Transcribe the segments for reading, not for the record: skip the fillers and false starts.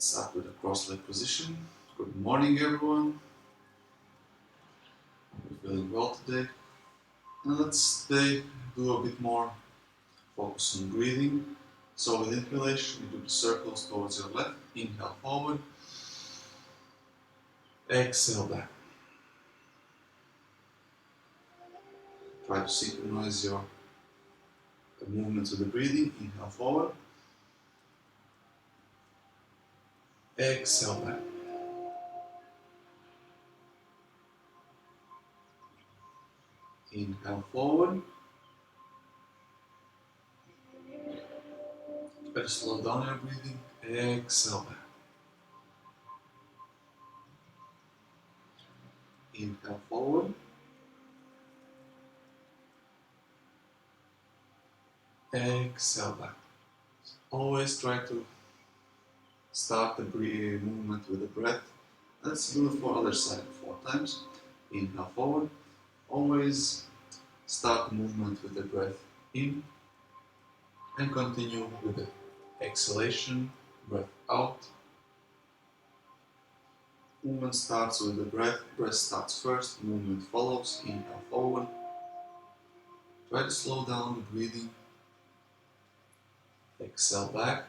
Start with a cross-leg position. Good morning, everyone. We're feeling well today. And let's today do a bit more focus on breathing. So with inhalation, you do the circles towards your left. Inhale forward. Exhale back. Try to synchronize your movements with the breathing. Inhale forward. Exhale back. Inhale forward. Try to slow down your breathing. Exhale back. Inhale forward. Exhale back. Always try to start the movement with the breath. Let's do it for other side 4 times. Inhale forward. Always start the movement with the breath in and continue with the exhalation, breath out. Movement starts with the breath starts first, movement follows. Inhale forward. Try to slow down the breathing. Exhale back.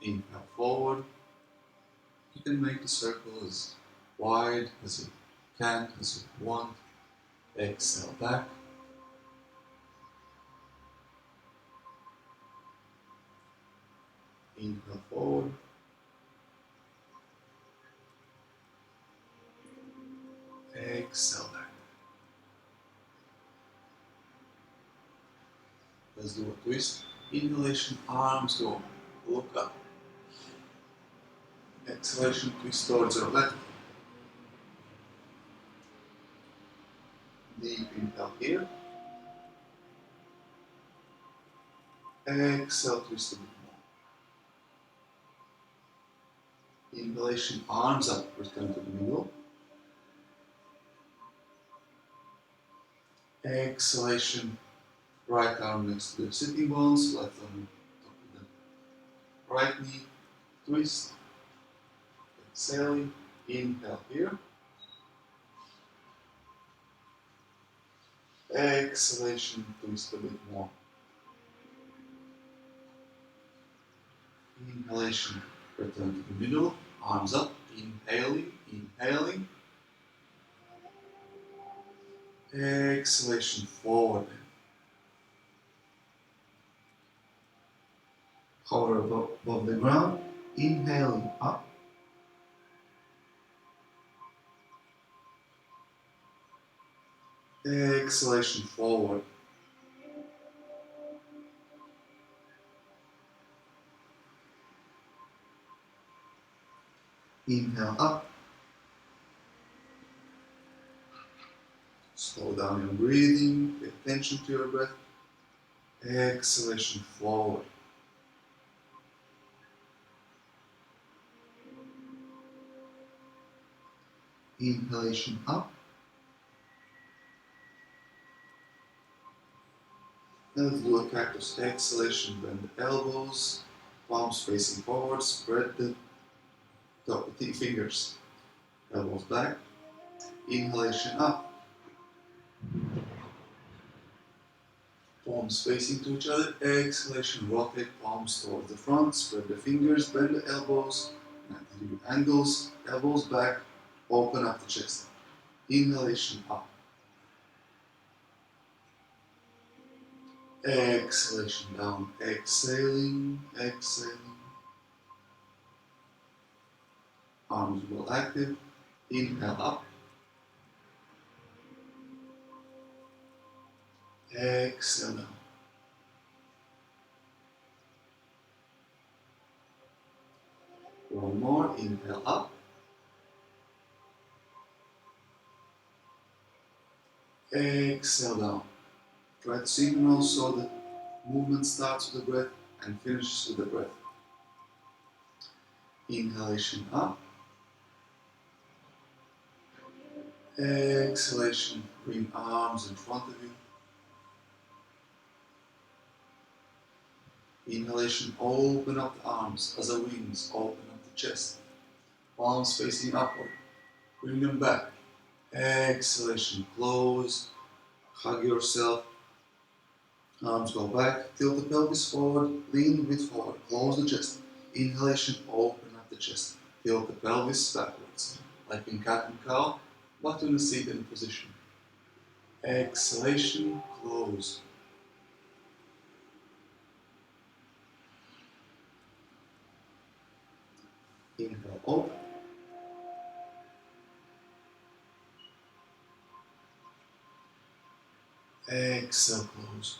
Inhale forward. You can make the circle as wide as you can, as you want. Exhale back. Inhale forward. Exhale back. Let's do a twist. Inhalation, arms go, look up. Exhalation, twist towards your left. Deep inhale here. Exhale, twist a bit more. Inhalation, arms up, return to the middle. Exhalation, right arm next to the sitting bones, left arm top of the right knee, twist. Exhaling, inhale here. Exhalation, twist a bit more. Inhalation, return to the middle, arms up, inhaling. Exhalation, forward. Hover above the ground, inhaling up. Exhalation, forward. Inhale up. Slow down your breathing, pay attention to your breath. Exhalation, forward. Inhalation up. Now let's do a cactus. Exhalation, bend the elbows, palms facing forward, spread the fingers, elbows back. Inhalation up. Palms facing to each other. Exhalation, rotate palms towards the front, spread the fingers, bend the elbows, 90-degree angles, elbows back, open up the chest. Inhalation up. Exhalation down, exhaling. Arms well active. Inhale up. Exhale down. One more, inhale up. Exhale down. Try to signal so the movement starts with the breath and finishes with the breath. Inhalation up. Exhalation, bring arms in front of you. Inhalation, open up the arms as the wings, open up the chest. Palms facing upward. Bring them back. Exhalation, close. Hug yourself. Arms go back. Tilt the pelvis forward. Lean a bit forward. Close the chest. Inhalation, open up the chest. Tilt the pelvis backwards. Like in cat and cow, but in a seated position. Exhalation, close. Inhale, open. Exhale, close.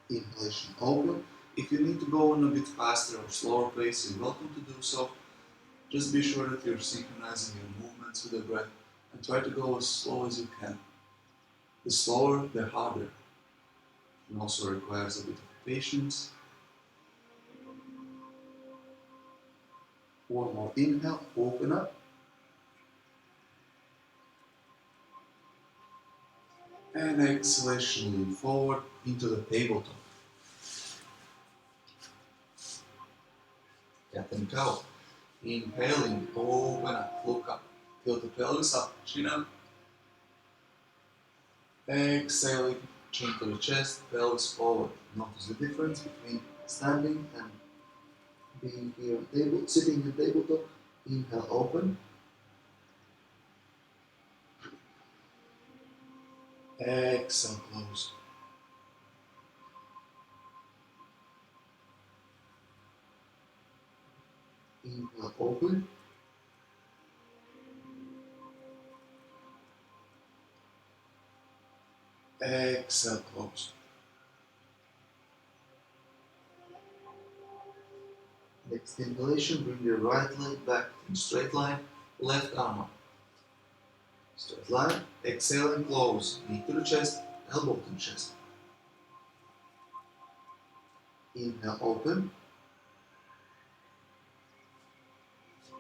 Inhalation, open. If you need to go on a bit faster or slower pace, you're welcome to do so. Just be sure that you're synchronizing your movements with the breath and try to go as slow as you can. The slower, the harder. It also requires a bit of patience. One more inhale, open up. And exhalation, lean forward into the tabletop. Cat and cow. Inhaling, open up, look up. Tilt the pelvis up, chin up. Exhaling, chin to the chest, pelvis forward. Notice the difference between standing and being here on table, sitting on tabletop. Inhale, open. Exhale, close. Inhale, open. Exhale, close. Next inhalation, bring your right leg back in straight line, left arm up. Straight line, exhale and close. Knee to the chest, elbow to the chest. Inhale, open.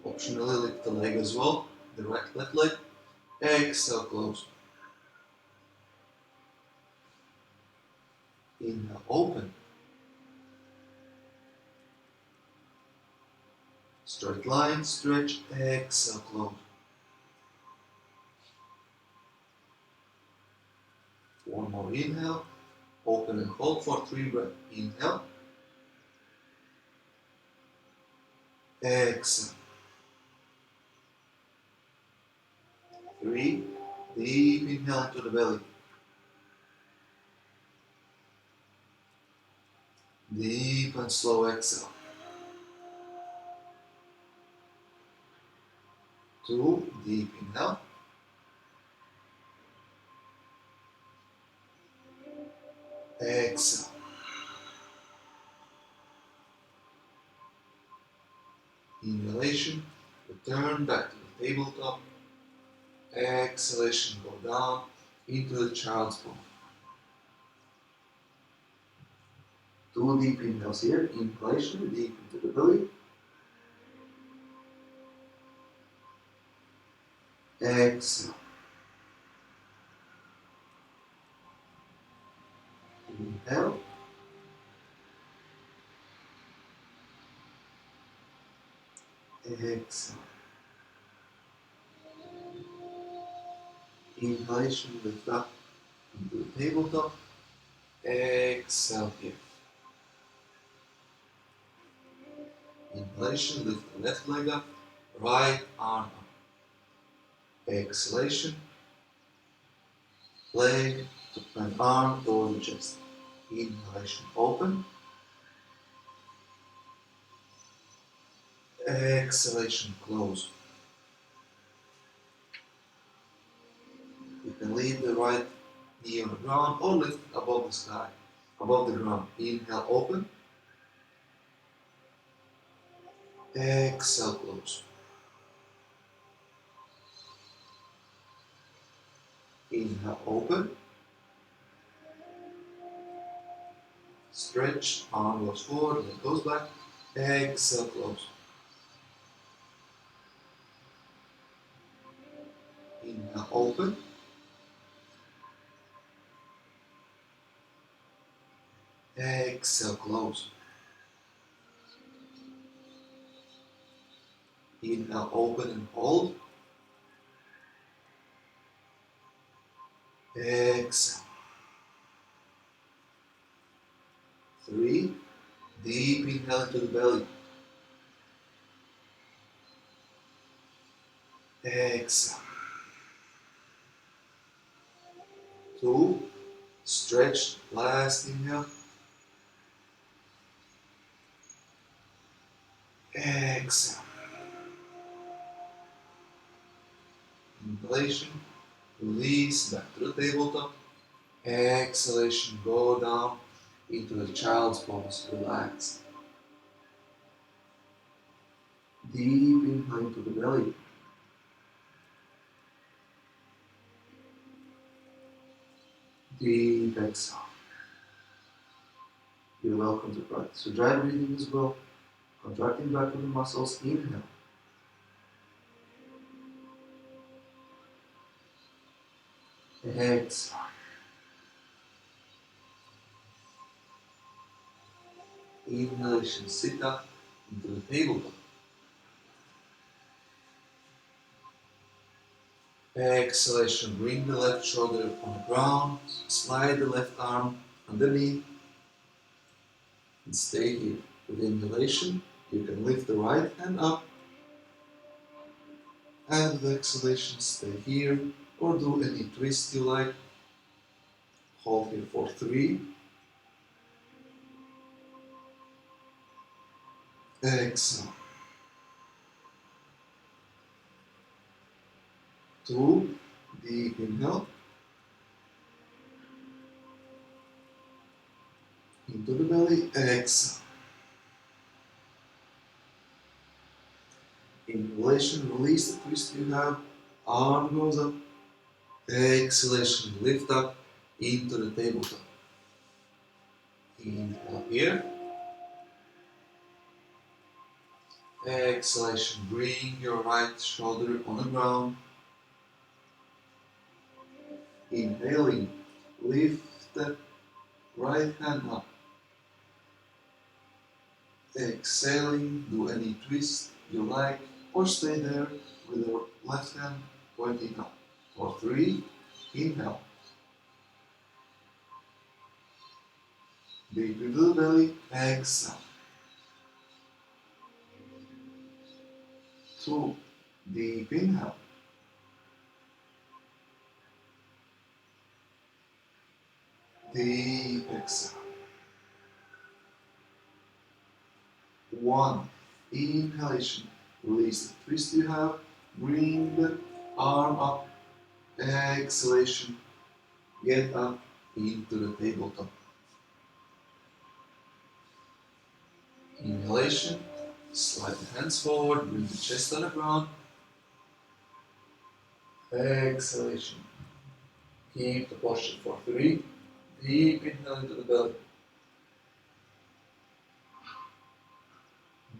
Optionally lift the leg as well, the left leg. Exhale, close. Inhale, open. Straight line, stretch, exhale, close. One more inhale, open and hold for 3 breaths. Inhale, exhale. 3, deep inhale into the belly. Deep and slow exhale. 2, deep inhale. Exhale. Inhalation, return back to the tabletop. Exhalation, go down into the child's pose. 2 deep inhales here. Inhalation, deep into the belly. Exhale. Inhale. Exhale. Inhalation, lift up into the tabletop. Exhale here. Inhalation, lift the left leg up, right arm up. Exhalation, leg and arm toward the chest. Inhalation, open. Exhalation, close. You can leave the right knee on the ground or lift it above the sky, above the ground. Inhale, open. Exhale, close. Inhale, open. Stretch, arm goes forward, leg goes back. Exhale, close. Inhale, open. Exhale, close. Inhale, open and hold. Exhale. 3. Deep inhale into the belly. Exhale. 2. Stretch. Last inhale. Exhale. Inhalation. Release back to the tabletop. Exhalation. Go down into the child's pose. Relax. Deep inhale into the belly. Deep exhale. You're welcome to practice your dry breathing as well. Contracting back of the muscles. Inhale. Exhale. Inhalation. Sit up into the tabletop. Exhalation, bring the left shoulder on the ground, slide the left arm underneath, and stay here. With inhalation, you can lift the right hand up, and with exhalation, stay here, or do any twist you like. Hold here for 3. Exhale. 2. Deep inhale. Into the belly. Exhale. Inhalation, release the twist you have. Arm goes up. Exhalation, lift up into the tabletop. Inhale here. Exhalation, bring your right shoulder on the ground. Inhaling, lift the right hand up. Exhaling, do any twist you like, or stay there with the left hand pointing up. For 3, inhale. Deep into the belly, exhale. 2, deep inhale. Deep exhale. 1, inhalation. Release the twist you have. Bring the arm up. Exhalation. Get up into the tabletop. Inhalation. Slide the hands forward. Bring the chest on the ground. Exhalation. Keep the posture for 3. Deep inhale into the belly.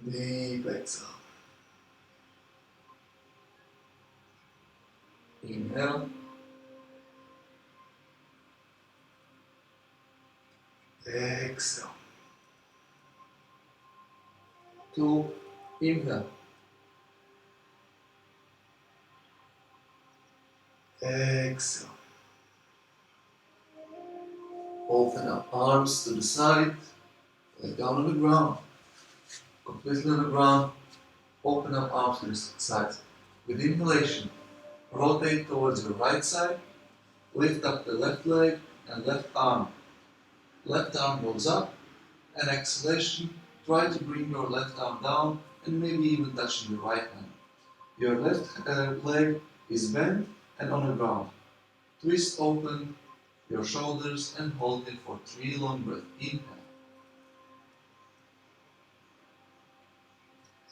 Deep exhale. Inhale. Exhale. 2. Inhale. Exhale. Open up arms to the side. Lay down on the ground. Completely on the ground. Open up arms to the side. With inhalation, rotate towards the right side. Lift up the left leg and left arm. Left arm goes up. And exhalation, try to bring your left arm down and maybe even touching the right hand. Your left leg is bent and on the ground. Twist open your shoulders and hold it for 3 long breaths. Inhale.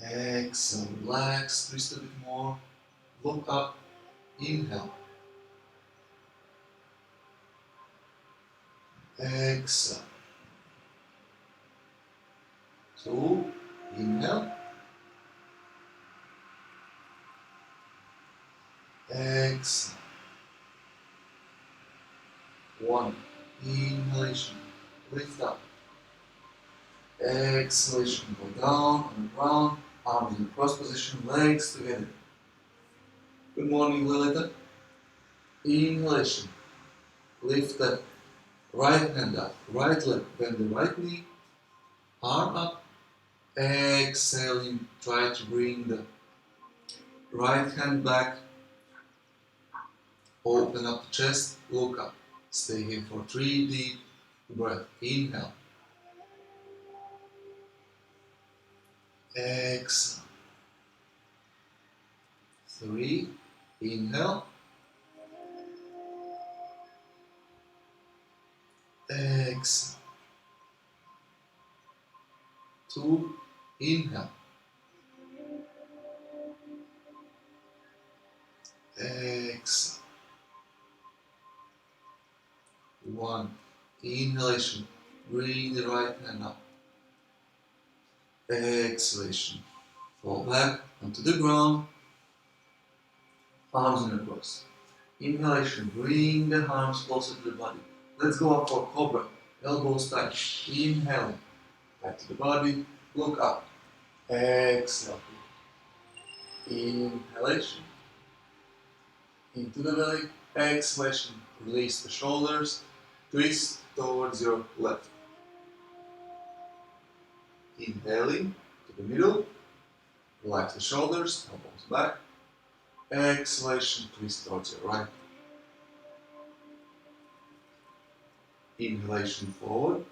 Exhale, relax, twist a bit more. Look up. Inhale. Exhale. 2. Inhale. Exhale. 1. Inhalation. Lift up. Exhalation, go down on the ground, arms in cross position, legs together. Good morning, Lilita. Inhalation, lift the right hand up, right leg, bend the right knee, arm up. Exhaling, try to bring the right hand back, open up the chest, look up. Stay here for 3 deep breaths. Inhale. Exhale. 3. Inhale. Exhale. 2. Inhale. Exhale. 1. Inhalation. Bring the right hand up. Exhalation. Fall back onto the ground. Arms in a cross. Inhalation. Bring the arms closer to the body. Let's go up for cobra. Elbows touch. Inhale. Back to the body. Look up. Exhale. Inhalation. Into the belly. Exhalation. Release the shoulders. Twist towards your left. Inhaling to the middle. Relax the shoulders. Elbows back. Exhalation. Twist towards your right. Inhalation forward.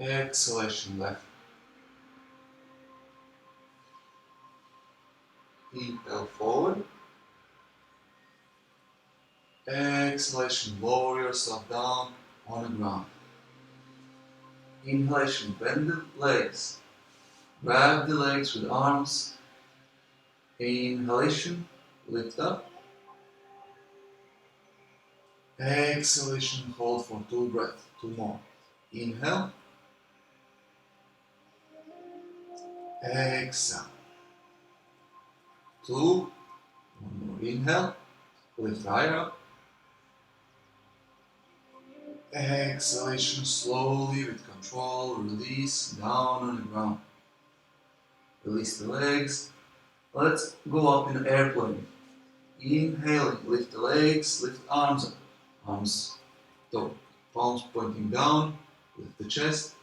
Exhalation left. Inhale forward. Exhalation, lower yourself down on the ground. Inhalation, bend the legs. Grab the legs with arms. Inhalation, lift up. Exhalation, hold for 2 breaths, 2 more. Inhale. Exhale. 2. 1 more. Inhale. Lift higher up. Exhalation, slowly with control, release down on the ground. Release the legs. Let's go up in airplane. Inhaling, lift the legs, lift arms up. Arms, palms pointing down, lift the chest.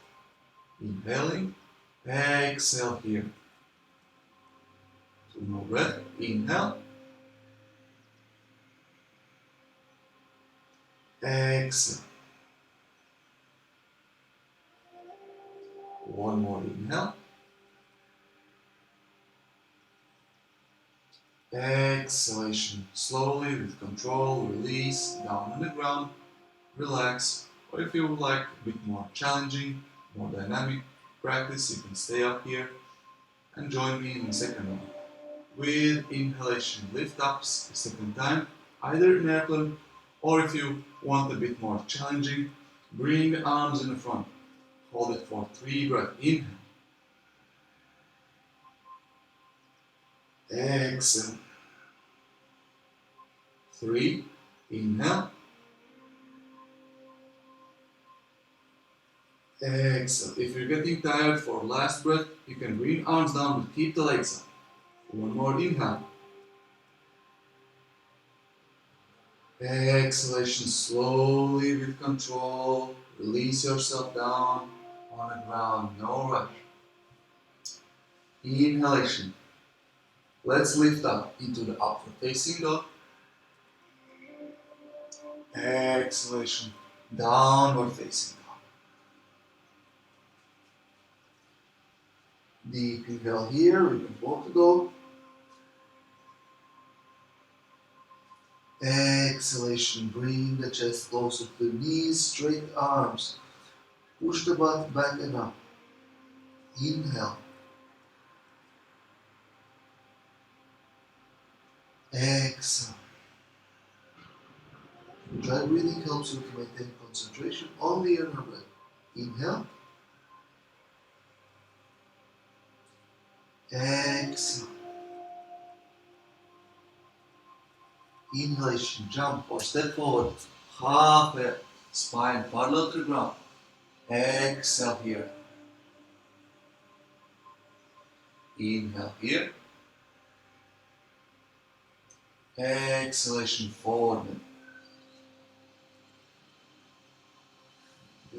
Inhaling, exhale here. 2 more breath. Inhale. Exhale. 1 more inhale. Exhalation. Slowly, with control, release, down on the ground. Relax. Or if you would like a bit more challenging, more dynamic practice, you can stay up here and join me in the second one. With inhalation, lift ups the second time, either in airplane, or if you want a bit more challenging, bring the arms in the front. Hold it for 3 breaths. Inhale. Exhale. 3. Inhale. Exhale. If you're getting tired for last breath, you can bring arms down but keep the legs up. 1 more inhale. Exhalation, slowly with control. Release yourself down on the ground, no rush. Inhalation. Let's lift up into the upward facing dog. Exhalation, downward facing dog. Deep inhale here, we can walk the dog. Exhalation, bring the chest closer to the knees, straight arms. Push the butt back and up. Inhale. Exhale. Dry breathing helps you to maintain concentration only on your breath. Inhale. Exhale. Inhalation, jump or step forward, half a spine parallel to the ground. Exhale here. Inhale here. Exhalation forward.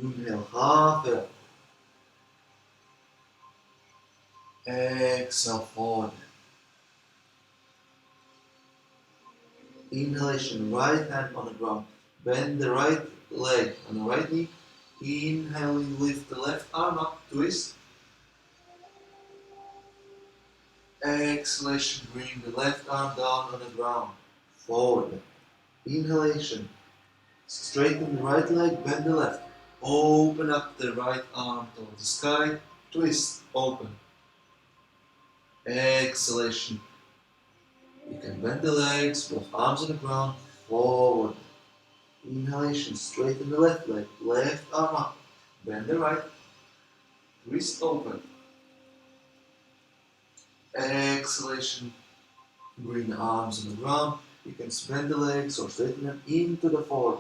Inhale half it. Exhale forward. Inhalation, right hand on the ground. Bend the right leg on the right knee. Inhaling, lift the left arm up, twist. Exhalation, bring the left arm down on the ground. Forward. Inhalation, straighten the right leg, bend the left. Open up the right arm towards the sky. Twist, open. Exhalation. You can bend the legs, both arms on the ground. Forward. Inhalation, straighten the left leg, left arm up. Bend the right. Twist open. Exhalation. Bring the arms on the ground. You can bend the legs or straighten them into the forward.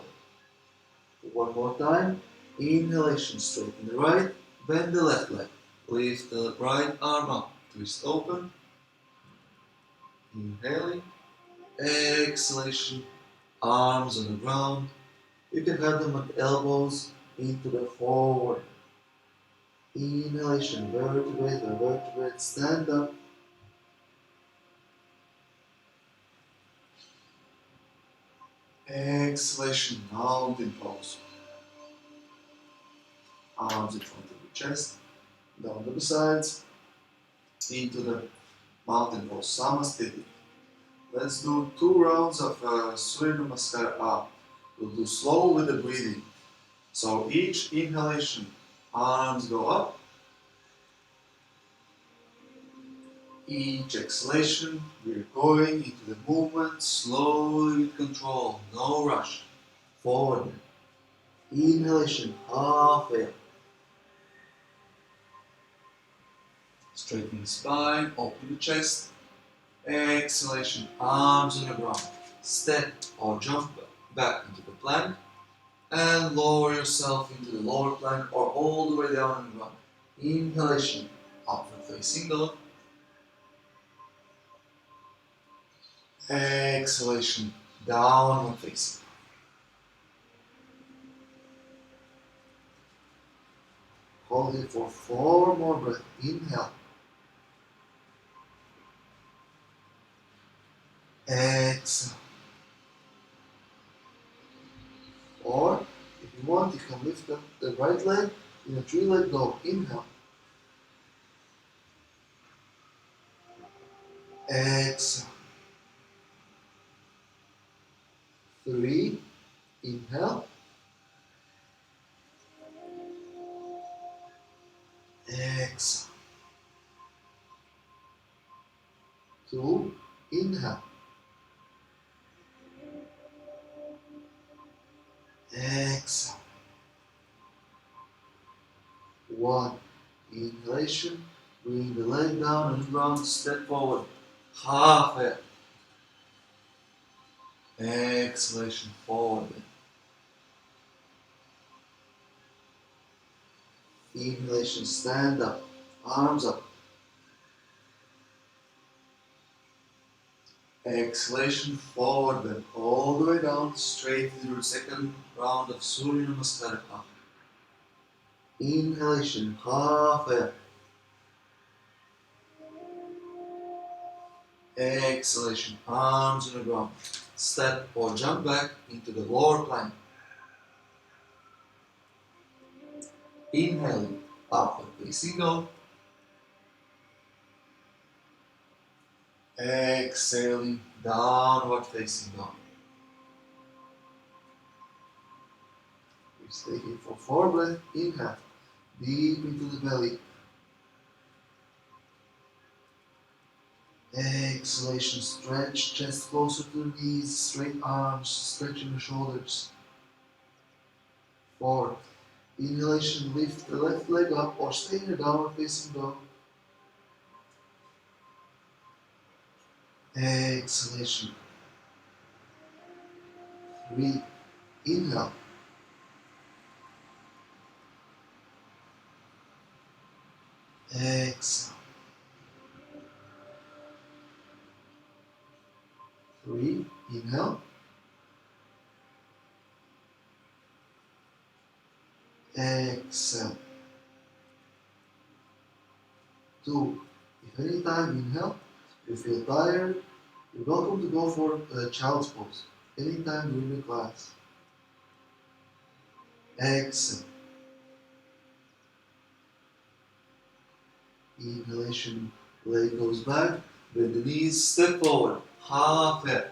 One more time. Inhalation, straighten the right. Bend the left leg. Lift the right arm up. Twist open. Inhaling. Exhalation. Arms on the ground. You can have them at elbows into the forward. Inhalation, vertebrae by vertebrae, stand up. Exhalation, mountain pose. Arms in front of the chest, down to the sides, into the mountain pose, Samasthiti. Let's do 2 rounds of Surya Namaskar up. We'll do slow with the breathing. So each inhalation, arms go up. Each exhalation, we're going into the movement slowly with control, no rush. Forward. Inhalation, half air. Straighten the spine, open the chest. Exhalation, arms on the ground. Step or jump back into the plank and lower yourself into the lower plank or all the way down on the ground. Inhalation, upward facing dog. Exhalation, downward facing. Hold it for 4 more breaths. Inhale. Exhale. Or, if you want, you can lift up the right leg in a 3-leg dog. Inhale. Exhale. 3. Inhale. Exhale. 2. Inhale. Exhale. 1. Inhalation. Bring the leg down and ground. Step forward. Half air. Exhalation forward. Inhalation. Stand up. Arms up. Exhalation forward bend. All the way down. Straight into the second round of Surya Namaskar. Inhalation. Half air. Exhalation, arms on the ground. Step or jump back into the lower plank. Inhaling, upward facing dog. Exhaling, downward facing dog. We stay here for 4 breaths. Inhale, deep into the belly. Exhalation, stretch chest closer to the knees, straight arms, stretching the shoulders. 4. Inhalation, lift the left leg up or stay in a downward facing dog. Exhalation. 3. Inhale. Exhale. 3, inhale. Exhale. 2, if anytime inhale, you feel tired, you're welcome to go for child's pose anytime during the class. Exhale. Inhalation, leg goes back, bend the knees, step forward, half head.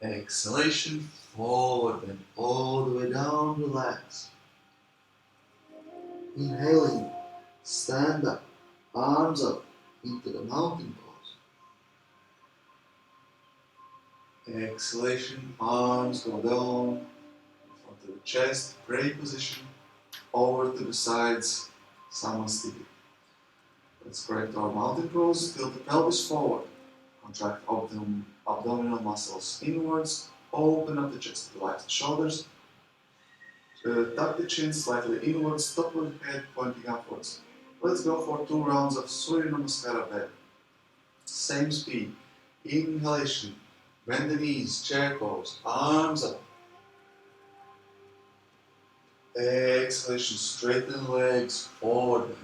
Exhalation, forward bend, all the way down, relax. Inhaling, stand up, arms up, into the mountain pose. Exhalation, arms go down, in front of the chest, pray position, over to the sides, Samasthiti. Let's correct our mountain pose, tilt the pelvis forward, contract abdominal muscles inwards, open up the chest, relax the shoulders, tuck the chin slightly inwards, top of the head pointing upwards. Let's go for 2 rounds of Surya Namaskara bed. Same speed. Inhalation, bend the knees, chair pose, arms up. Exhalation, straighten the legs, forward.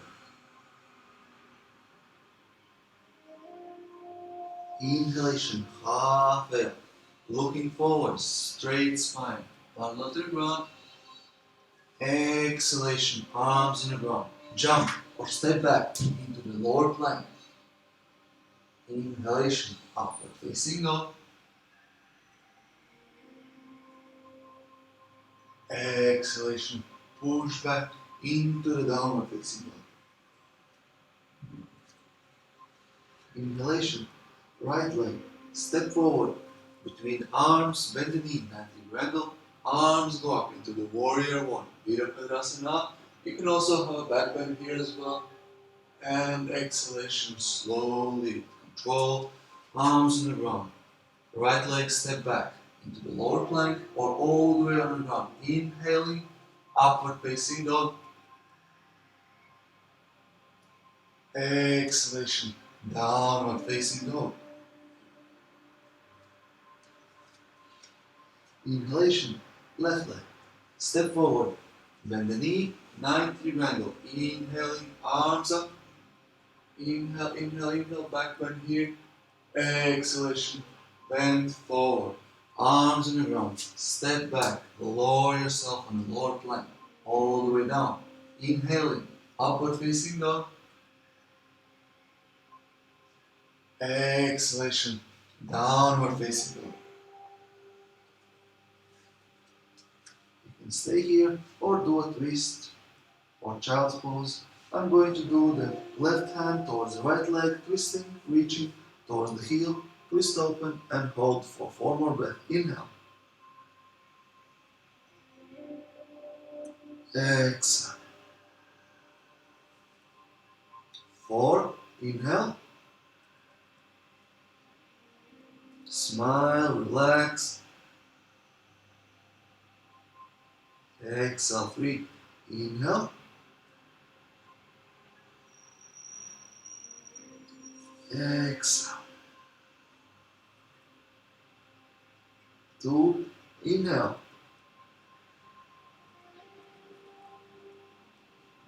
Inhalation, half head, looking forward, straight spine, parallel to the ground. Exhalation, arms in the ground. Jump or step back into the lower plank. Inhalation, upward facing dog. Exhalation, push back into the downward facing dog. Inhalation, right leg, step forward between arms, bend the knee, 90 angle. Arms go up into the warrior one, Virabhadrasana. You can also have a back bend here as well. And exhalation, slowly, control, arms on the ground. Right leg step back into the lower plank or all the way on the ground. Inhaling, upward facing dog. Exhalation, downward facing dog. Inhalation, left leg, step forward, bend the knee, 90 angle. Inhaling, arms up. Inhale, inhale, inhale, back bend here. Exhalation, bend forward, arms on the ground, step back, lower yourself on the lower plank, all the way down. Inhaling, upward facing dog. Exhalation, downward facing dog. You can stay here or do a twist or child's pose. I'm going to do the left hand towards the right leg, twisting, reaching towards the heel, twist open and hold for 4 more breaths. Inhale. Exhale. 4, inhale. Smile, relax. Exhale, 3, inhale. Exhale. 2, inhale.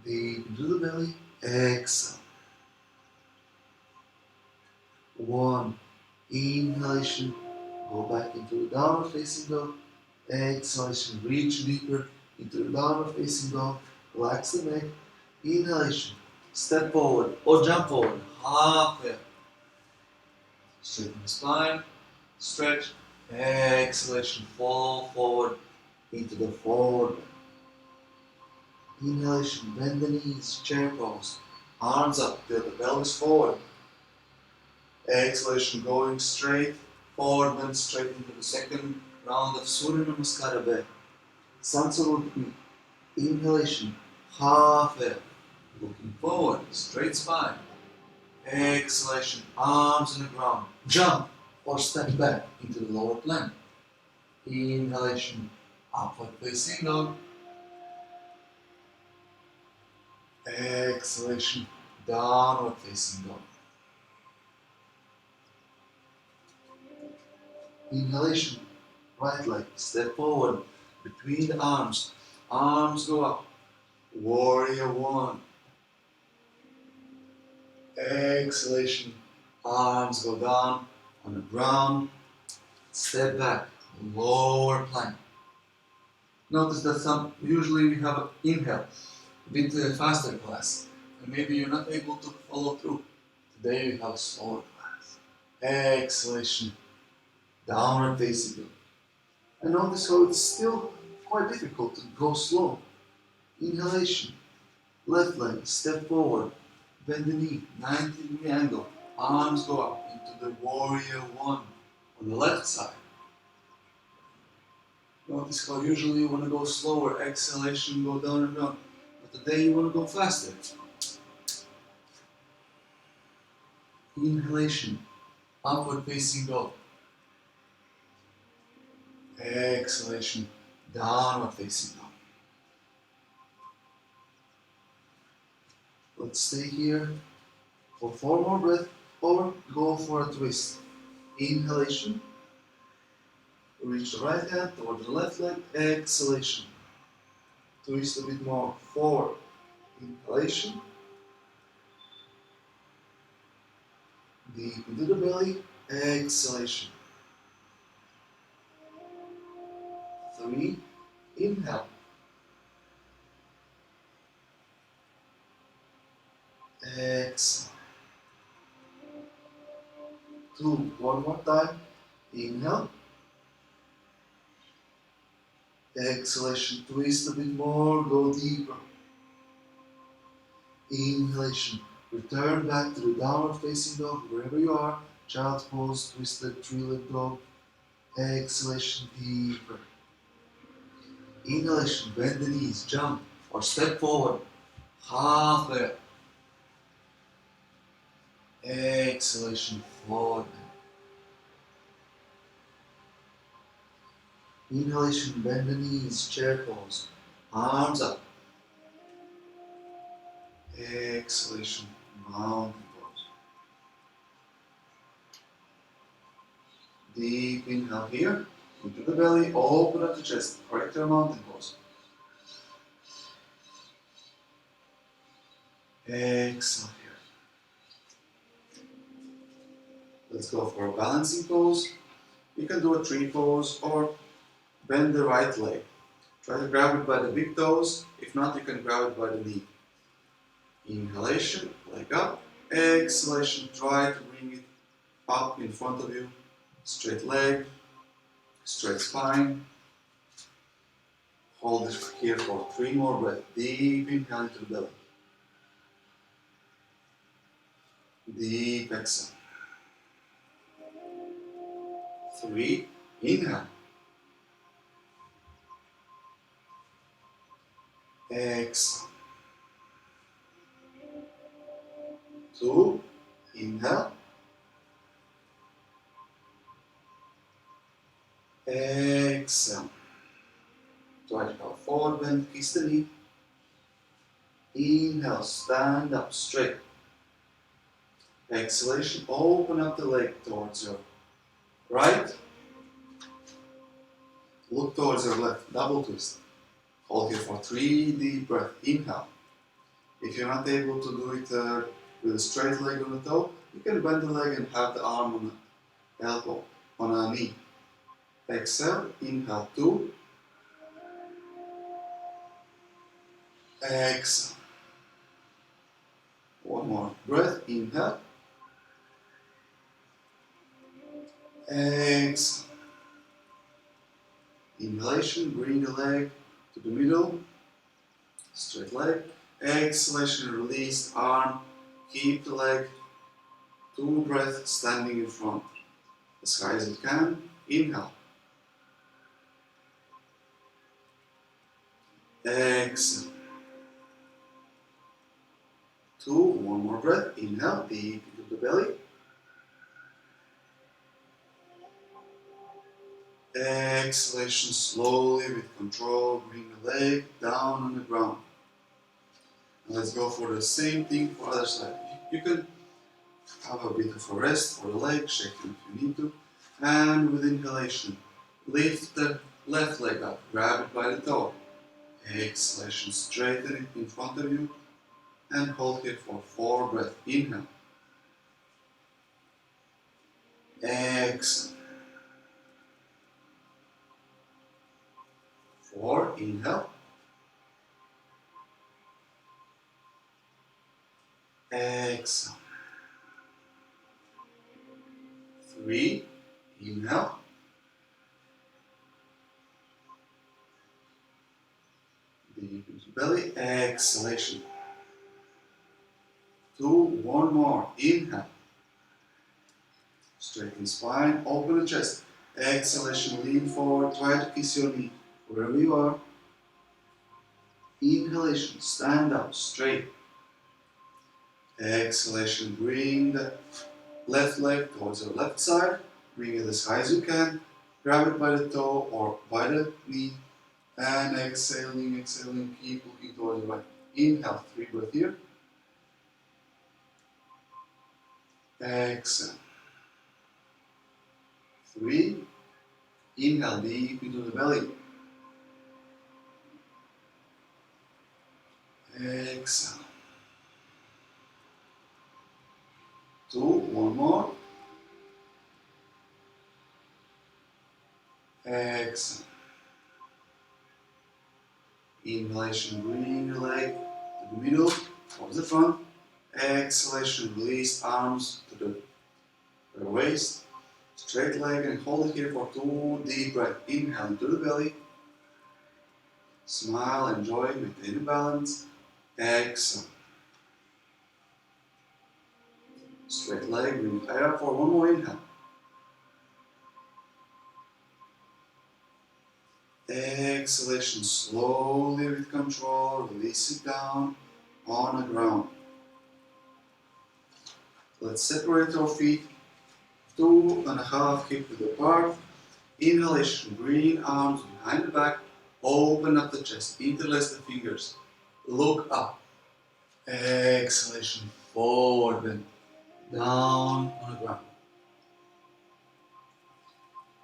Deep into the belly. Exhale. 1, inhalation. Go back into the downward facing dog. Exhalation. Reach deeper into the downward facing dog. Relax the neck. Inhalation. Step forward or jump forward. Half head. Straighten the spine. Stretch. Exhalation. Fall forward into the forward. Inhalation. Bend the knees. Chair pose. Arms up. Tilt the pelvis forward. Exhalation. Going straight forward. Bend straight into the second round of Surya Namaskara bed. Sansarudhi. Inhalation. Half head. Looking forward. Straight spine. Exhalation. Arms on the ground. Jump or step back into the lower plank. Inhalation. Upward facing dog. Exhalation, downward facing dog. Inhalation, right leg, step forward between the arms. Arms go up. Warrior one. Exhalation, arms go down on the ground. Step back, lower plank. Notice that usually we have an inhale, a bit faster class, and maybe you're not able to follow through. Today we have a slower class. Exhalation, downward facing dog. And notice how it's still quite difficult to go slow. Inhalation, left leg, step forward, bend the knee, 90-degree angle, arms go up into the warrior one on the left side. Notice how usually you want to go slower, exhalation, go down and down. But today you want to go faster. Inhalation, upward facing dog. Exhalation, downward facing dog. Let's stay here for 4 more breaths or go for a twist. Inhalation, reach the right hand toward the left leg, exhalation. Twist a bit more, 4, inhalation, deep into the belly, exhalation. 3, inhale, exhale. 2, one more time, inhale, exhalation, twist a bit more, go deeper. Inhalation, return back to the downward facing dog, wherever you are, child's pose, twisted three-leg dog. Exhalation, deeper. Inhalation, bend the knees, jump or step forward, halfway up. Exhalation, forward. Inhalation, bend the knees, chair pose, arms up. Exhalation, mountain pose. Deep inhale here, into the belly, open up the chest, correct your mountain pose. Exhale here. Let's go for a balancing pose. You can do a tree pose or bend the right leg. Try to grab it by the big toes. If not, you can grab it by the knee. Inhalation, leg up. Exhalation, try to bring it up in front of you. Straight leg, straight spine. Hold it here for 3 more breaths. Deep inhale into the belly. Deep exhale. 3, inhale. Exhale. 2, inhale. Exhale. Try to go forward bend, kiss the knee. Inhale, stand up straight. Exhalation, open up the leg towards your right. Look towards your left, double twist. Hold here for 3 deep breaths. Inhale. If you're not able to do it with a straight leg on the toe, you can bend the leg and have the arm on the elbow, on a knee. Exhale, inhale 2. Exhale. 1 more breath, inhale. Exhale. Inhalation, bring the leg to the middle, straight leg. Exhalation, release arm, keep the leg, 2 breaths standing in front, as high as it can. Inhale. Exhale. 2, 1 more breath, inhale, deep into the belly. Exhalation, slowly with control, bring the leg down on the ground. Let's go for the same thing for other side. You can have a bit of a rest for the leg, shake them if you need to. And with inhalation, lift the left leg up, grab it by the toe. Exhalation, straighten it in front of you and hold here for 4 breaths. Inhale. Exhale. 4, inhale. Exhale. 3, inhale. Deep into belly, exhalation. 2, one more, inhale. Straighten spine, open the chest. Exhalation, lean forward, try to kiss your knee wherever you are. Inhalation, stand up straight. Exhalation, bring the left leg towards the left side. Bring it as high as you can. Grab it by the toe or by the knee. And exhaling, exhaling, keep looking towards the right. Inhale, 3 breaths here. Exhale. 3. Inhale deep into the belly. Exhale. 2, one more. Exhale. Inhalation, bring your leg to the middle, towards the front. Exhalation, release arms to the waist. Straight leg and hold it here for 2 deep breaths. Inhale into the belly. Smile, enjoy, maintain the balance. Exhale. Straight leg, bring it higher up for 1 more inhale. Exhalation, slowly with control, release it down on the ground. Let's separate our feet 2.5 hip width apart. Inhalation, bring arms behind the back, open up the chest, interlace the fingers, look up. Exhalation, forward bend, down on the ground.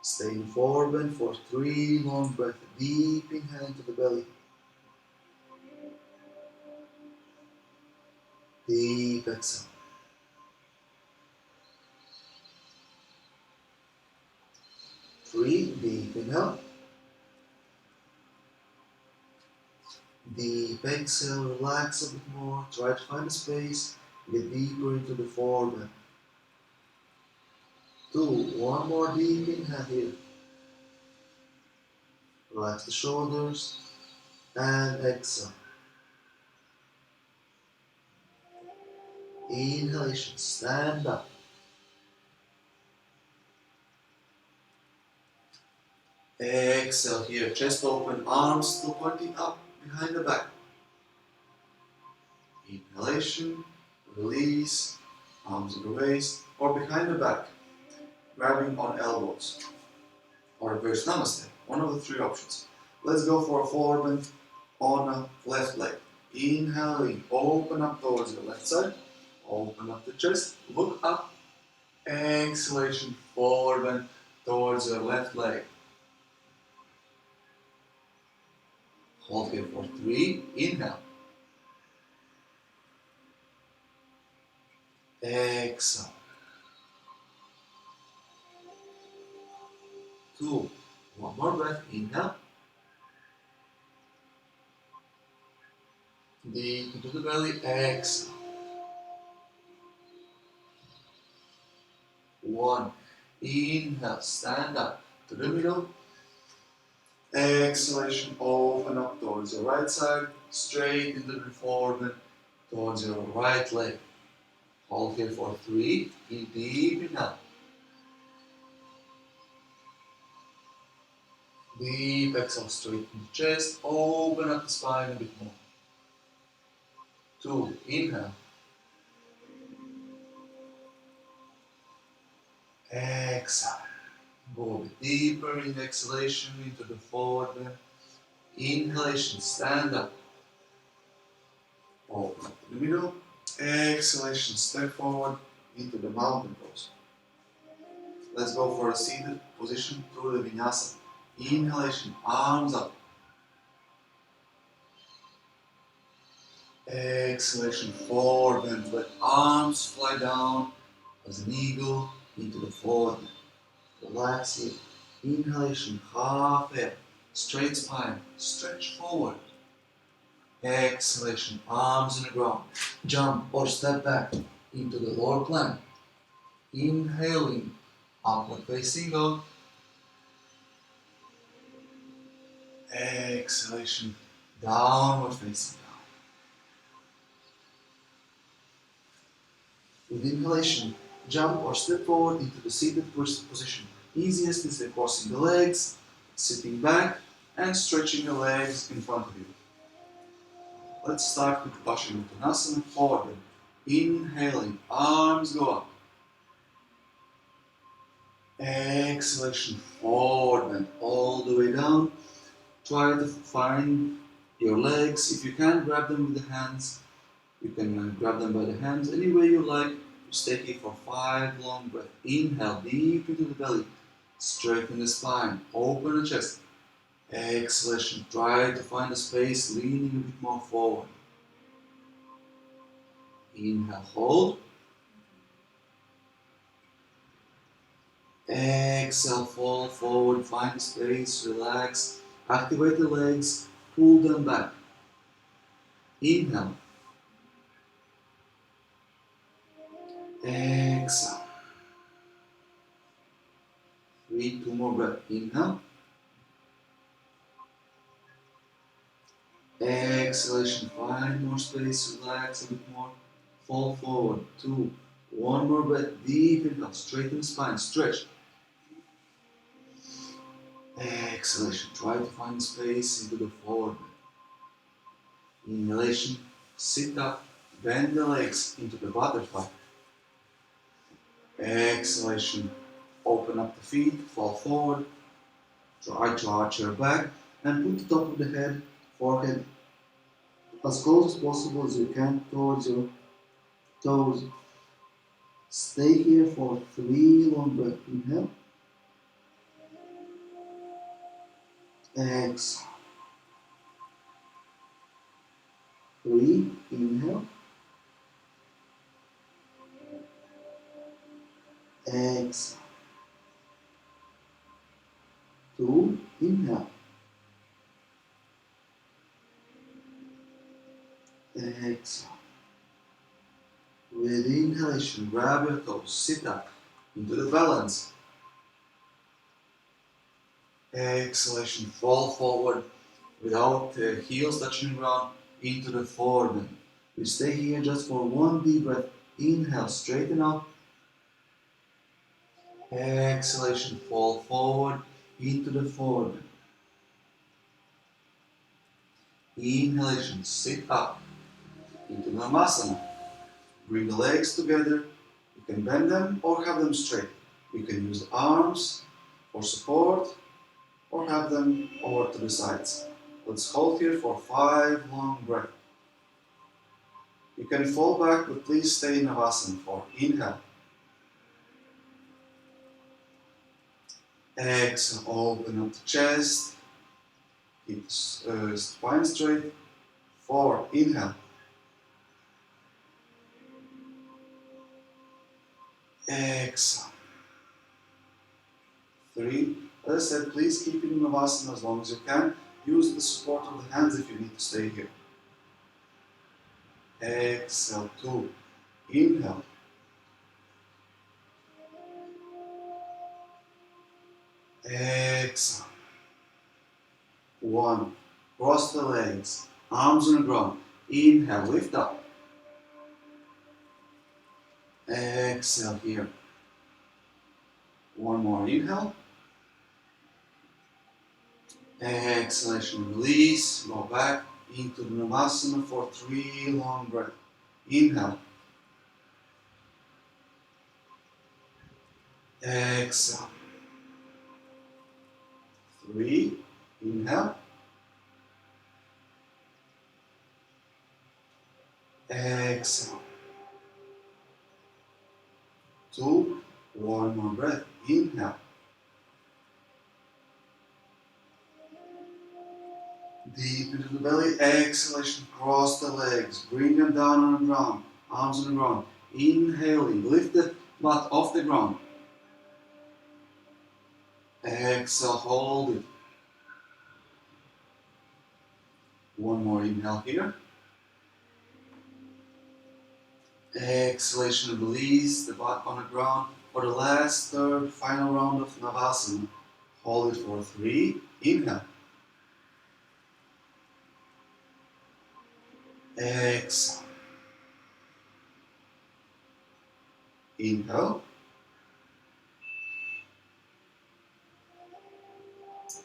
Stay in forward bend for 3 long breaths. Deep inhale into the belly. Deep exhale. 3, deep inhale. Deep exhale, relax a bit more. Try to find a space. Get deeper into the forward bend. 2, one more deep inhale here. Relax the shoulders and exhale. Inhalation, stand up. Exhale here, chest open, arms still pointing up behind the back. Inhalation, release, arms at the waist or behind the back, grabbing on elbows. Or reverse namaste, one of the 3 options. Let's go for a forward bend on the left leg. Inhaling, open up towards the left side, open up the chest, look up. Exhalation, forward bend towards your left leg. Hold here for 3, inhale. Exhale. 2, one more breath, inhale. Deep into the belly, exhale. 1, inhale, stand up to the middle. Exhalation, open up towards the right side, straight into the forward bend towards your right leg. Hold here for 3, deep inhale. Deep exhale, straighten the chest, open up the spine a bit more. 2, inhale. Exhale. Go a bit deeper in exhalation into the forward bend. Inhalation, stand up. Open up to the middle. Exhalation, step forward into the mountain pose. Let's go for a seated position through the vinyasa. Inhalation, arms up. Exhalation, forward bend. Let arms fly down as an eagle into the forward bend. Relax here. Inhalation, half air. Straight spine, stretch forward. Exhalation, arms on the ground. Jump or step back into the lower plank. Inhaling, upward facing dog. Exhalation, downward facing dog. With inhalation, jump or step forward into the seated position. Easiest is by crossing the legs, sitting back, and stretching the legs in front of you. Let's start with Paschimottanasana, forward. Inhaling, arms go up. Exhalation, forward bend all the way down. Try to find your legs. If you can't grab them with the hands, you can grab them by the hands. Any way you like. Stay here for 5 long breaths. Inhale deep into the belly. Straighten the spine. Open the chest. Exhalation. Try to find a space, leaning a bit more forward. Inhale, hold. Exhale, fall forward, find space, relax. Activate the legs, pull them back. Inhale. Exhale. 3, 2 more breaths. Inhale. Exhalation, find more space, relax a bit more. Fall forward, 2, 1 more breath, deep inhale, straighten the spine, stretch. Exhalation, try to find space into the forward. Inhalation, sit up, bend the legs into the butterfly. Exhalation, open up the feet, fall forward. Try to arch your back and put the top of the head, forehead, as close as possible as you can towards your toes. Stay here for 3 long breaths. Inhale. Exhale. 3. Inhale. Exhale. 2. Inhale. Exhale. With inhalation, grab your toes, sit up into the balance. Exhalation, fall forward without the heels touching the ground into the forward bend. We stay here just for 1 deep breath. Inhale, straighten up. Exhalation, fall forward into the forward bend. Inhalation, sit up into Namasana. Bring the legs together. You can bend them or have them straight. You can use arms for support or have them over to the sides. Let's hold here for 5 long breaths. You can fall back, but please stay in Navasana for inhale. Exhale, open up the chest. Keep the spine straight. 4, inhale. Exhale. 3, as I said, please keep it in Navasana as long as you can. Use the support of the hands if you need to stay here. Exhale, 2, inhale. Exhale. 1, cross the legs, arms on the ground. Inhale, lift up. Exhale here. 1 more inhale. Exhalation, release, go back into the Navasana for 3 long breaths. Inhale. Exhale. 3, inhale. Exhale. 2, one more breath. Inhale. Deep into the belly. Exhalation. Cross the legs. Bring them down on the ground. Arms on the ground. Inhaling. Lift the butt off the ground. Exhale. Hold it. One more inhale here. Exhalation. Release the butt on the ground for the last, third, final round of Navasana. Hold it for 3. Inhale. Exhale. Inhale.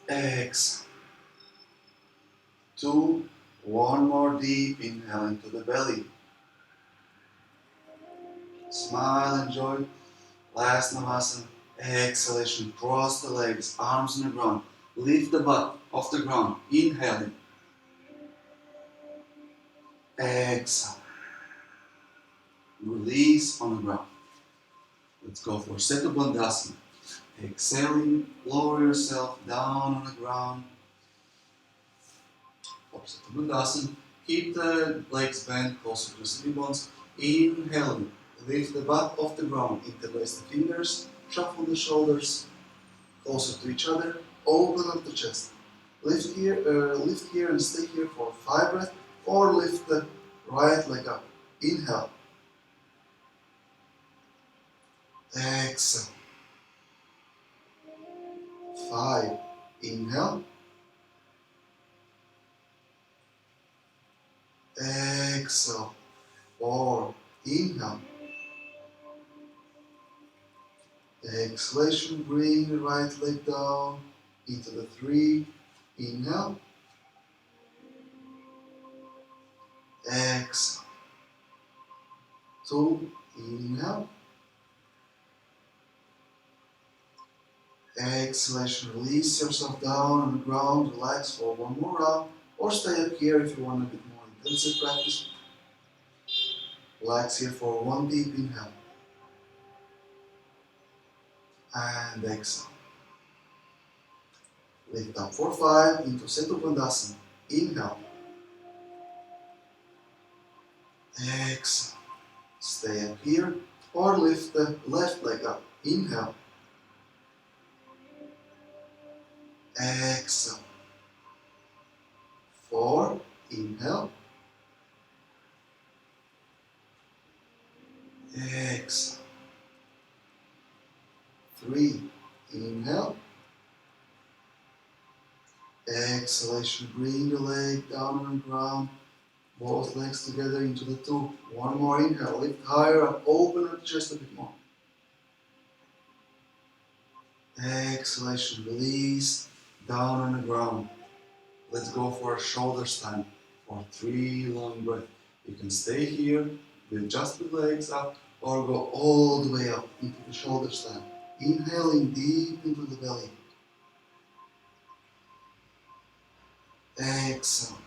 Exhale. 2, one more deep inhale into the belly. Smile, enjoy. Last Navasana. Exhalation. Cross the legs, arms on the ground. Lift the butt off the ground. Inhaling. Exhale. Release on the ground. Let's go for Setu Bandhasana. Exhaling, lower yourself down on the ground. For Setu Bandhasana, keep the legs bent closer to the sitting bones. Inhaling, lift the butt off the ground. Interlace the fingers, shuffle the shoulders closer to each other. Open up the chest. Lift here and stay here for 5 breaths, or lift the right leg up. Inhale. Exhale. 5. Inhale. Exhale. 4. Inhale. Exhalation. Bring the right leg down into the 3. Inhale. Exhale. 2. Inhale. Exhalation. Release yourself down on the ground. Relax for one more round, or stay up here if you want a bit more intensive practice. Relax here for 1 deep inhale. And exhale. Lift up for 5 into Setu Bandhasana. Inhale. Exhale. Stay up here, or lift the left leg up. Inhale. Exhale. 4. Inhale. Exhale. 3. Inhale. Exhalation. Bring the leg down on the ground. Both legs together into the 2. One more inhale. Lift higher up. Open up the chest a bit more. Exhalation. Release down on the ground. Let's go for a shoulder stand for 3 long breaths. You can stay here with just the legs up, or go all the way up into the shoulder stand. Inhaling deep into the belly. Exhale.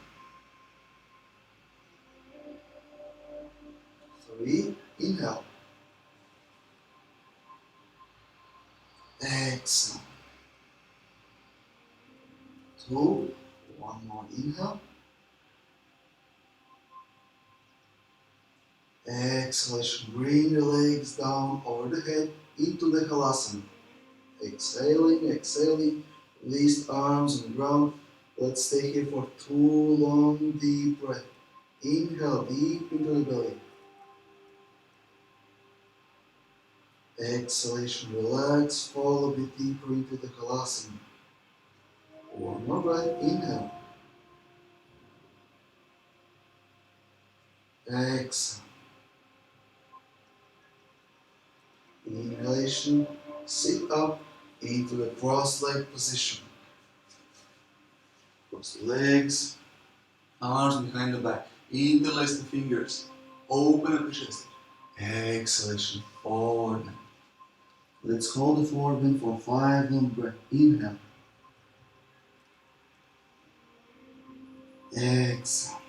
3. Inhale. Exhale. 2. One more inhale. Exhalation. Bring the legs down over the head into the Halasana. Exhaling, exhaling. Release arms on the ground. Let's stay here for 2 long deep breaths. Inhale deep into the belly. Exhalation. Relax. Fall a bit deeper into the Halasana. One more breath. Inhale. Exhale. Inhalation. Sit up into the cross-leg position. Cross the legs, arms behind the back. Interlace the fingers. Open up the chest. Exhalation. Forward bend. Let's hold the forward bend for 5 long breaths. Inhale. Exhale.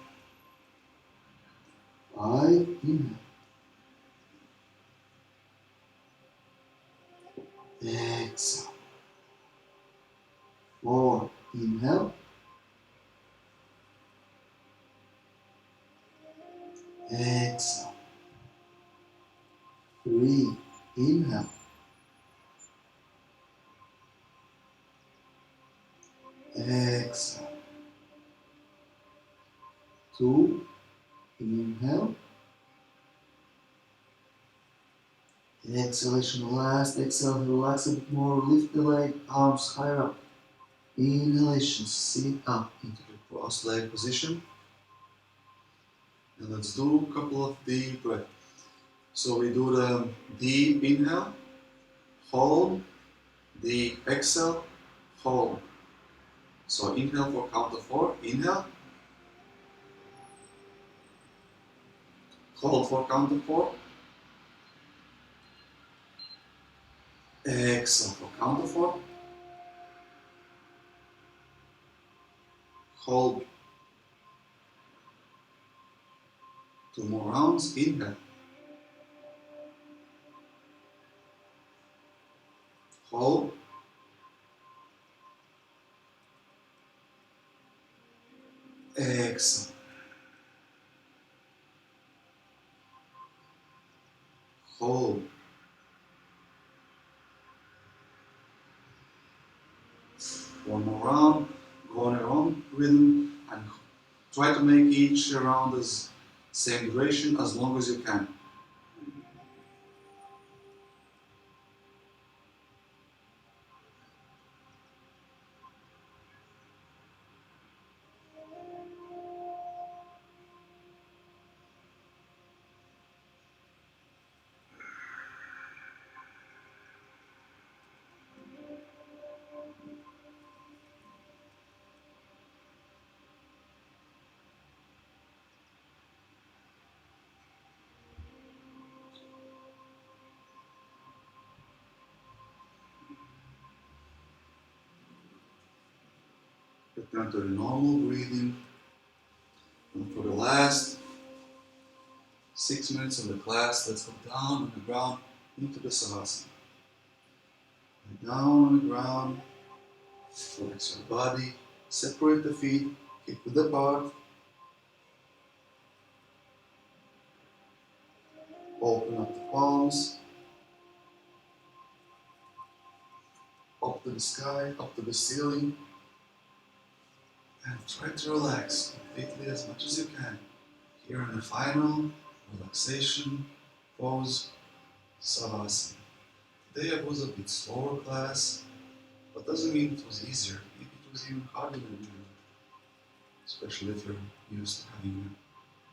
5, inhale. Exhale. 4, inhale. Exhale. 3, inhale. Exhale. 2, inhale. Exhalation, last exhale, relax a bit more, lift the leg, arms higher up. Inhalation, sit up into the cross leg position. And let's do a couple of deep breaths. So we do the deep inhale, hold, deep exhale, hold. So inhale for count of 4, inhale, hold for count of 4, exhale for count of 4, hold 2 more rounds, inhale, hold, exhale, hold, 1 more round, go on your own rhythm and try to make each round as same duration as long as you can. Return to the normal breathing. And for the last 6 minutes of the class, let's go down on the ground into the Savasana. Lay down on the ground, relax your body, separate the feet, hip width apart, open up the palms, up to the sky, up to the ceiling, and try to relax completely as much as you can. Here in the final relaxation pose, Savasana. Today it was a bit slower class, but doesn't mean it was easier. Maybe it was even harder than usual, especially if you're used to having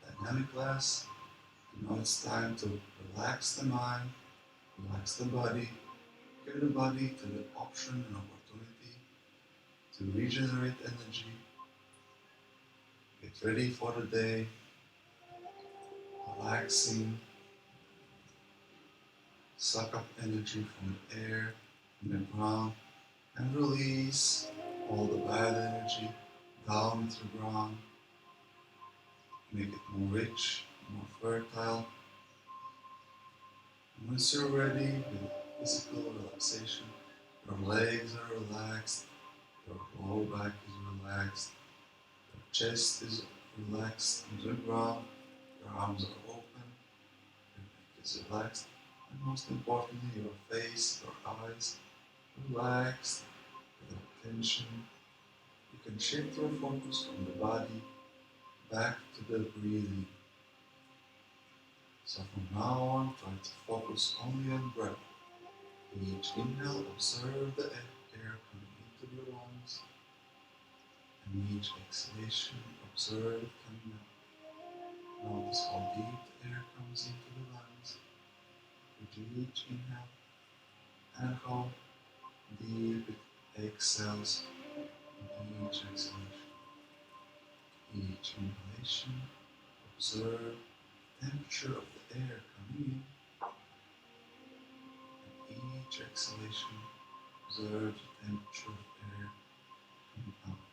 a dynamic class. Now it's time to relax the mind, relax the body, give the body to the option and opportunity to regenerate energy, get ready for the day, relaxing, suck up energy from the air, from the ground, and release all the bad energy down into the ground, make it more rich, more fertile. And once you're ready with physical relaxation, your legs are relaxed, your lower back is relaxed, your chest is relaxed into the ground, your arms are open, your neck is relaxed, and most importantly, your face, your eyes, relaxed, without tension. You can shift your focus from the body back to the breathing. So from now on, try to focus only on breath. Each inhale, observe the air coming into your lungs, and each exhalation, observe it coming out. Notice how deep the air comes into the lungs with each inhale, and how deep it exhales in each exhalation. Each inhalation, observe the temperature of the air coming in, and each exhalation, observe the temperature of air coming out.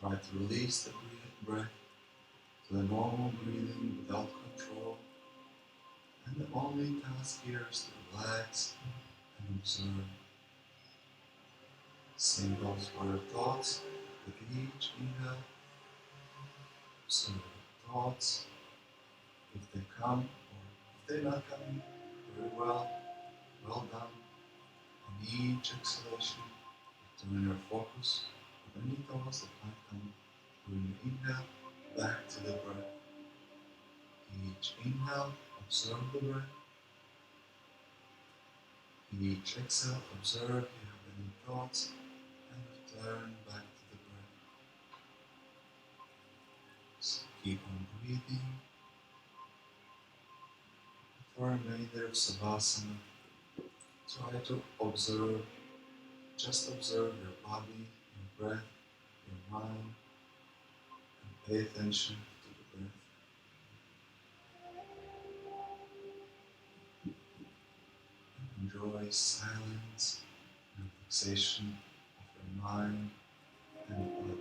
Try to release the breath to a normal breathing without control. And the only task here is to relax and observe. Same goes for your thoughts. With each inhale, observe your thoughts. If they come or if they're not coming, very well, well done. On each exhalation, return your focus on any thoughts that might come during the inhale back to the breath. Each inhale, observe the breath. Each exhale, observe if you have any thoughts and return back to the breath. So keep on breathing. For a remainder of Savasana, try to observe, just observe your body, your breath, your mind, and pay attention to the breath. Enjoy silence and relaxation of your mind and body.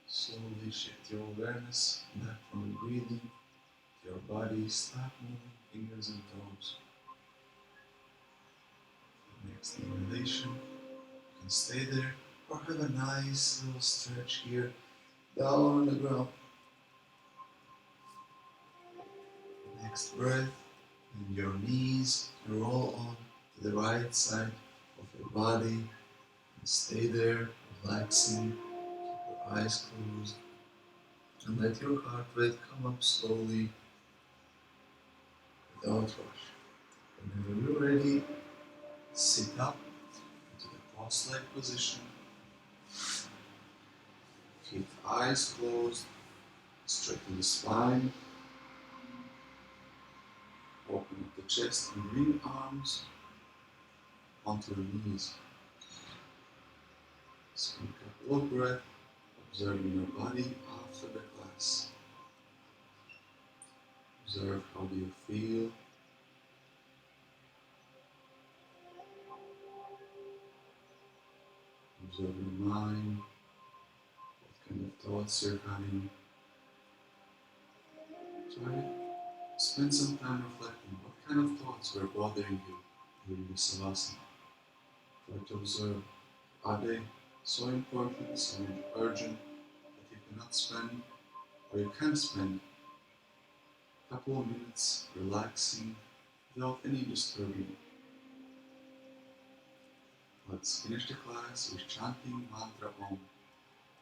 Slowly shift your awareness back from the breathing to your body. Start moving fingers and toes. Next inhalation, you can stay there or have a nice little stretch here down on the ground. Next breath, and your knees roll on to the right side of your body. And stay there, relaxing, keep your eyes closed, and let your heart rate come up slowly without rush. Whenever you're ready, sit up into the cross-leg position. Keep the eyes closed, straighten the spine, open up the chest and wing arms, onto your knees. Spend a couple of breaths, observing your body after the class. Observe how do you feel. Observe your mind, what kind of thoughts you're having. Try to spend some time reflecting. What kind of thoughts were bothering you during the savasana? Try to observe. Are they so important, so urgent that you cannot spend, or you can spend a couple of minutes relaxing without any disturbing? Let's finish the class with chanting mantra Om.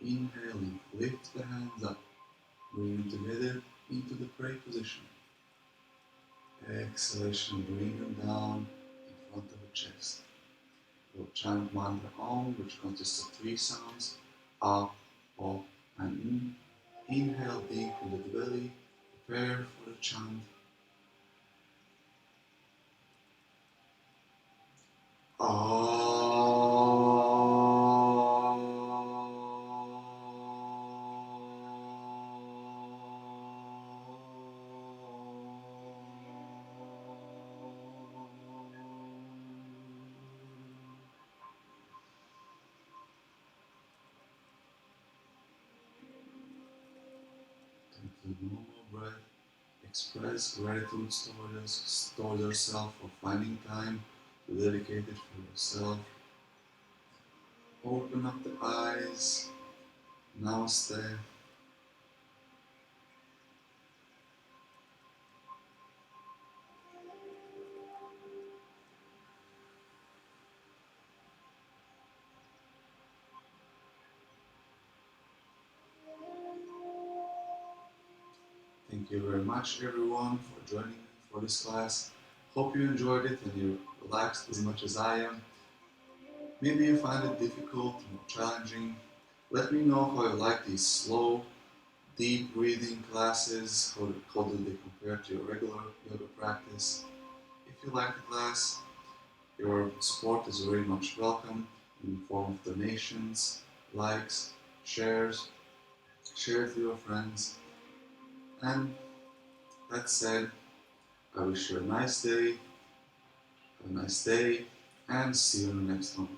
Inhaling, lift the hands up, bring them together into the pray position. Exhalation, bring them down in front of the chest. We'll chant mantra Om, which consists of 3 sounds, A, O, and N. Inhale deep into the belly, prepare for the chant. Take a normal breath. Express gratitude towards yourself for finding time to dedicate it for yourself. Open up the eyes. Namaste. Thank you very much everyone for joining me for this class. Hope you enjoyed it and you relaxed as much as I am. Maybe you find it difficult or challenging. Let me know how you like these slow, deep breathing classes. How do they compare to your regular yoga practice? If you like the class, your support is very much welcome in the form of donations, likes, shares. Share it with your friends. And that said, I wish you a nice day, and see you in the next one.